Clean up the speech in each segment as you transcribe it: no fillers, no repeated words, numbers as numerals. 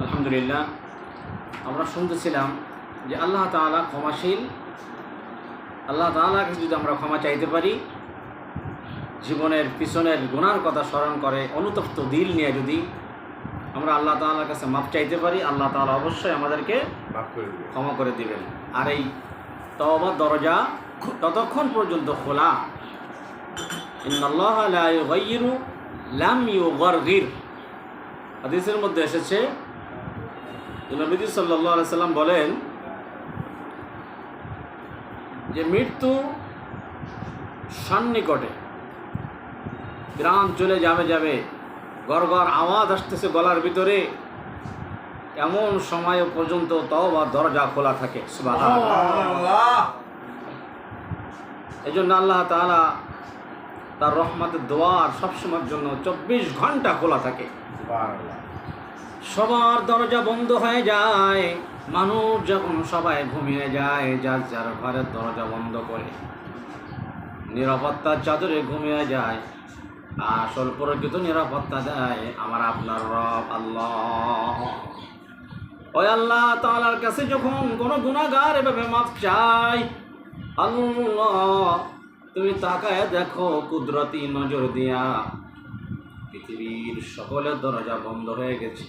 আলহামদুলিল্লাহ, আমরা শুনতেছিলাম যে আল্লাহ তাআলা ক্ষমাশীল। আল্লাহ তাআলার কাছে যদি আমরা ক্ষমা চাইতে পারি, জীবনের পিছনের গুনার কথা স্মরণ করে অনুতপ্ত দিল নিয়ে যদি আমরা আল্লাহ তাআলার কাছে মাফ চাইতে পারি, আল্লাহ তাআলা অবশ্যই আমাদেরকে ক্ষমা করে দিবেন। আর এই তওবার দরজা ততক্ষণ পর্যন্ত খোলা, ইন্নাল্লাহা লা ইউগাইয়িরু লাম ইউগারগির। হাদিসের মধ্যে এসেছে, নবীজি সাল্লাল্লাহু আলাইহি সাল্লাম বলেন যে মৃত্যু সন্নিকটে, প্রাণ চলে যাবে, গড়গড় আওয়াজ আসতেছে গলার ভিতরে, এমন সময় পর্যন্ত তওবার দরজা খোলা থাকে। সুবহানাল্লাহ। এই জন্য আল্লাহ তাআলা তার রহমতের দোয়ার সবসময়ের জন্য 24 ঘন্টা খোলা থাকে। সবার দরজা বন্ধ হয়ে যায়, মানুষ যখন সবাই ঘুমিয়ে যায়, যার যার ঘরের দরজা বন্ধ করে নিরাপত্তার চাদরে ঘুমিয়ে যায়, আসল প্রকৃত নিরাপত্তা দেয় আমার আপনার রব আল্লাহ। ওই আল্লাহ তাআলার কাছে যখন কোনো গুনাহগার এভাবে মাফ চাই, আল্লাহ তুমি তাকায় দেখো কুদরতি নজর দিয়া পৃথিবীর সকলের দরজা বন্ধ হয়ে গেছে।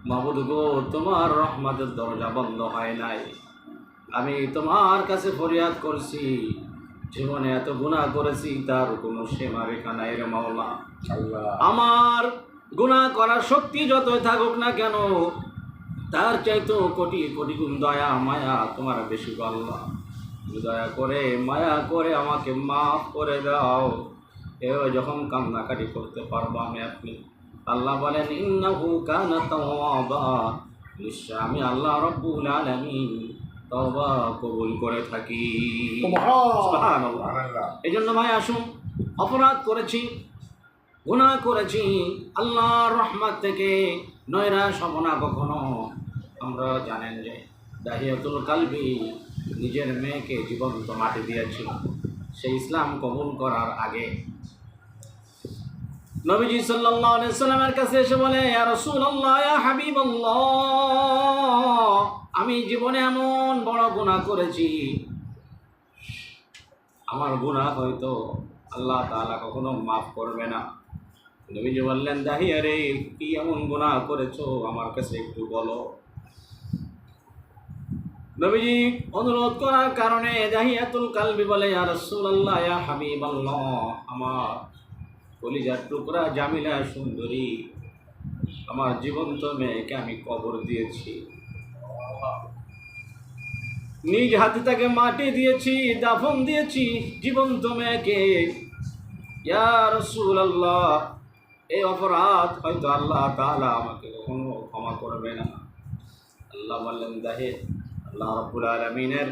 মাবুদ গো, তোমার রহমতের দরজা বন্ধ হয় নাই। আমি তোমার কাছে ফরিয়াদ করছি, জীবনে এত গুনাহ করেছি, তার কোনো সীমারেখা নাই রে মাওলা। আমার গুনাহ করার শক্তি যতই থাকুক না কেন, তার চাইতো কোটি কোটি গুণ দয়া মায়া তোমার বেশি গো আল্লাহ। দয়া করে মায়া করে আমাকে মাফ করে দাও। এও যখন কান্নাকাটি করতে পারবো আমি আপনি, আল্লাহ বলেন ইন্নাহু কানা তাওয়াবা, নিশ্চয় আমি আল্লাহ রাব্বুল আলামিন তওবা কবুল করে থাকি। সুবহানাল্লাহ। এজন্য ভাই আসুন, অপরাধ করেছি, গুনাহ করেছি, আল্লাহর রহমত থেকে নৈরাশ হব না কখনো। আমরা জানেন যে দাহিয়াতুল কালবি নিজের মেয়েকে জীবন্ত মাটি দিয়েছিল সে ইসলাম কবুল করার আগে। নবীজি সাল্লাল্লাহু আলাইহি সাল্লামের কাছে এসে বলে, ইয়া রাসূলুল্লাহ, ইয়া হাবিবাল্লাহ, আমি জীবনে এমন বড় গুনাহ করেছি, আমার গুনাহ হয়তো আল্লাহ তাআলা কখনো মাফ করবে না। নবীজি বললেন, দাহিয়া রে, কি এমন গুনাহ করেছো আমার কাছে একটু বলো। নবীজি অনুরোধ করার কারণে দাহিয়াতুল কালবি বলে, ইয়া রাসূলুল্লাহ, ইয়া হাবিবাল্লাহ, আমার কলিজার টুকরা জামিলা সুন্দরী, আমার জীবন্ত মেয়েকে আমি কবর দিয়েছি, নিজ হাতে তাকে মাটি দিয়েছি, দাফন দিয়েছি জীবন্ত মেয়েকে। ইয়া রাসূলুল্লাহ, এই অপরাধ হয়তো আল্লাহ তাআলা আমাকে কখনো ক্ষমা করবে না। আল্লাহ বললেন, দাহে আল্লাহ রাব্বুল আলামিনের